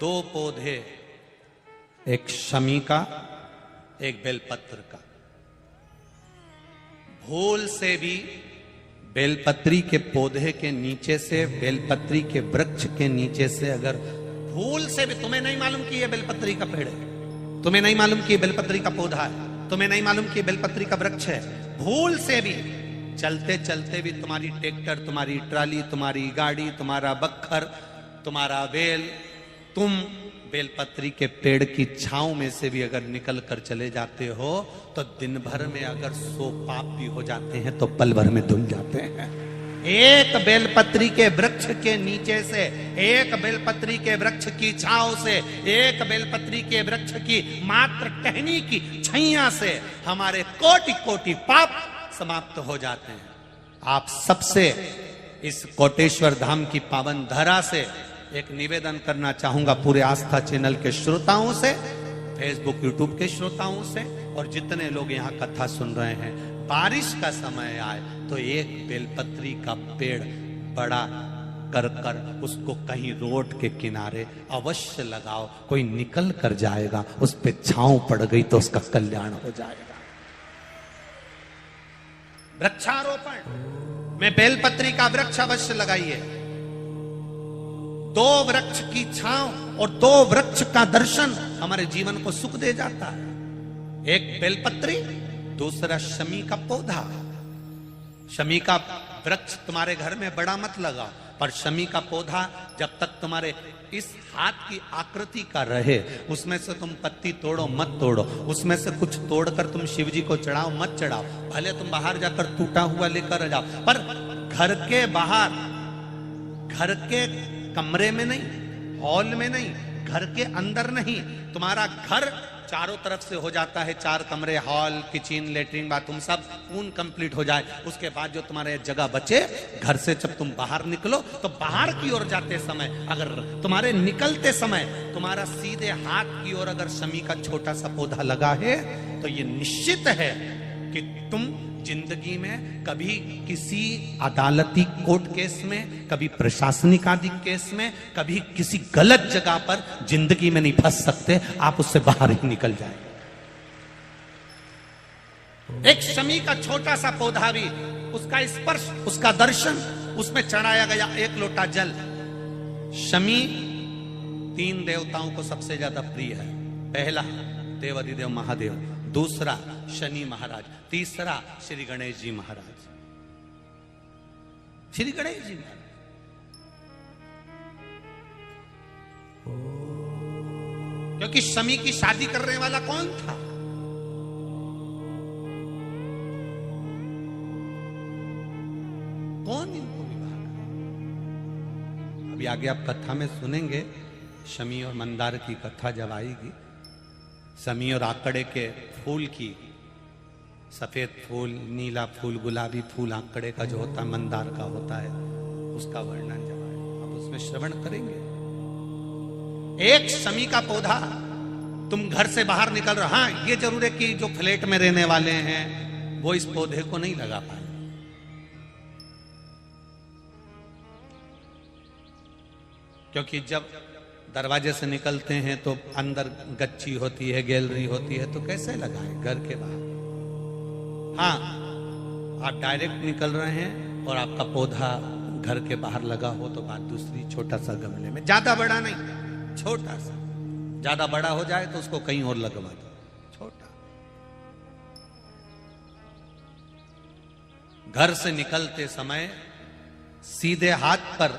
दो पौधे, एक शमी का, एक बेलपत्र का। भूल से भी बेलपत्री के पौधे के नीचे से, बेलपत्री के वृक्ष के नीचे से अगर भूल से भी, तुम्हें नहीं मालूम कि यह बेलपत्री का पेड़ है, तुम्हें नहीं मालूम कि यह बेलपत्री का पौधा है, तुम्हें नहीं मालूम कि बेलपत्री का वृक्ष है, भूल से भी चलते चलते भी तुम्हारी ट्रैक्टर, तुम्हारी ट्राली, तुम्हारी गाड़ी, तुम्हारा बक्खर, तुम्हारा बेल, तुम बेलपत्री के पेड़ की छांव में से भी अगर निकल कर चले जाते हो तो दिन भर में अगर 100 पाप भी हो जाते हैं तो पल भर में धुल जाते हैं। एक बेलपत्री के वृक्ष के नीचे से, एक बेलपत्री के वृक्ष की छांव से, एक बेलपत्री के वृक्ष की मात्र टहनी की छैया से हमारे कोटि कोटि पाप समाप्त हो जाते हैं। आप सबसे इस कोटेश्वर धाम की पावन धरा से एक निवेदन करना चाहूंगा, पूरे आस्था चैनल के श्रोताओं से, फेसबुक यूट्यूब के श्रोताओं से, और जितने लोग यहाँ कथा सुन रहे हैं, बारिश का समय आए तो एक बेलपत्री का पेड़ बड़ा कर कर उसको कहीं रोड के किनारे अवश्य लगाओ। कोई निकल कर जाएगा, उस पे छांव पड़ गई तो उसका कल्याण हो जाएगा। वृक्षारोपण में बेलपत्री का वृक्ष अवश्य लगाइए। 2 वृक्ष की छांव और 2 वृक्ष का दर्शन हमारे जीवन को सुख दे जाता है। एक बेलपत्री, दूसरा शमी का पौधा। शमी का वृक्ष तुम्हारे घर में बड़ा मत लगाओ, पर शमी का पौधा जब तक तुम्हारे इस हाथ की आकृति का रहे, उसमें से तुम पत्ती तोड़ो मत तोड़ो, उसमें से कुछ तोड़कर तुम शिव जी को चढ़ाओ मत चढ़ाओ, भले तुम बाहर जाकर टूटा हुआ लेकर जाओ, पर घर के बाहर, घर के कमरे में नहीं, हॉल में नहीं, घर के अंदर नहीं। तुम्हारा घर चारों तरफ से हो जाता है, 4 कमरे, हॉल, किचन, लेटरिन, बाथरूम सब पूर्ण कंप्लीट हो जाए, उसके बाद जो तुम्हारे जगह बचे, घर से जब तुम बाहर निकलो तो बाहर की ओर जाते समय, अगर तुम्हारे निकलते समय तुम्हारा सीधे हाथ की ओर अगर शमी का छोटा सा पौधा लगा है तो ये निश्चित है कि तुम जिंदगी में कभी किसी अदालती कोर्ट केस में, कभी प्रशासनिक आदि केस में, कभी किसी गलत जगह पर जिंदगी में नहीं फंस सकते, आप उससे बाहर ही निकल जाएंगे। एक शमी का छोटा सा पौधा भी, उसका स्पर्श, उसका दर्शन, उसमें चढ़ाया गया 1 लोटा जल। शमी 3 देवताओं को सबसे ज्यादा प्रिय है। पहला देवाधिदेव महादेव, दूसरा शनि महाराज, तीसरा श्री गणेश जी महाराज। श्री गणेश जी महाराज क्योंकि शमी की शादी करने वाला कौन था? कौन इनको विवाह करा? अभी आगे आप कथा में सुनेंगे, शमी और मंदार की कथा जब आएगी, शमी और आकड़े के फूल की, सफेद फूल, नीला फूल, गुलाबी फूल आकड़े का जो होता है, मंदार का होता है, उसका वर्णन जब आए आप उसमें श्रवण करेंगे। एक शमी का पौधा, तुम घर से बाहर निकल रहे, हाँ ये जरूर है कि जो फ्लैट में रहने वाले हैं वो इस पौधे को नहीं लगा पाए, क्योंकि जब दरवाजे से निकलते हैं तो अंदर गच्ची होती है, गैलरी होती है, तो कैसे लगाएं घर के बाहर? हाँ, आप डायरेक्ट निकल रहे हैं और आपका पौधा घर के बाहर लगा हो तो बात दूसरी, छोटा सा गमले में, ज्यादा बड़ा नहीं, छोटा सा। ज्यादा बड़ा हो जाए तो उसको कहीं और लगवा दो, छोटा। घर से निकलते समय सीधे हाथ पर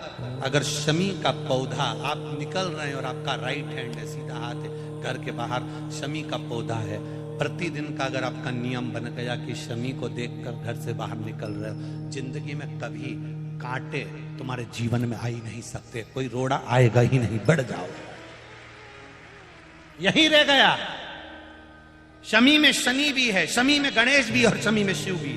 अगर शमी का पौधा, आप निकल रहे हैं और आपका राइट हैंड है, सीधा हाथ है, घर के बाहर शमी का पौधा है, प्रतिदिन का अगर आपका नियम बन गया कि शमी को देखकर घर से बाहर निकल रहे हो, जिंदगी में कभी कांटे तुम्हारे जीवन में आ ही नहीं सकते, कोई रोड़ा आएगा ही नहीं, बढ़ जाओ। यही रह गया। शमी में शनि भी है, शमी में गणेश भी और शमी में शिव भी।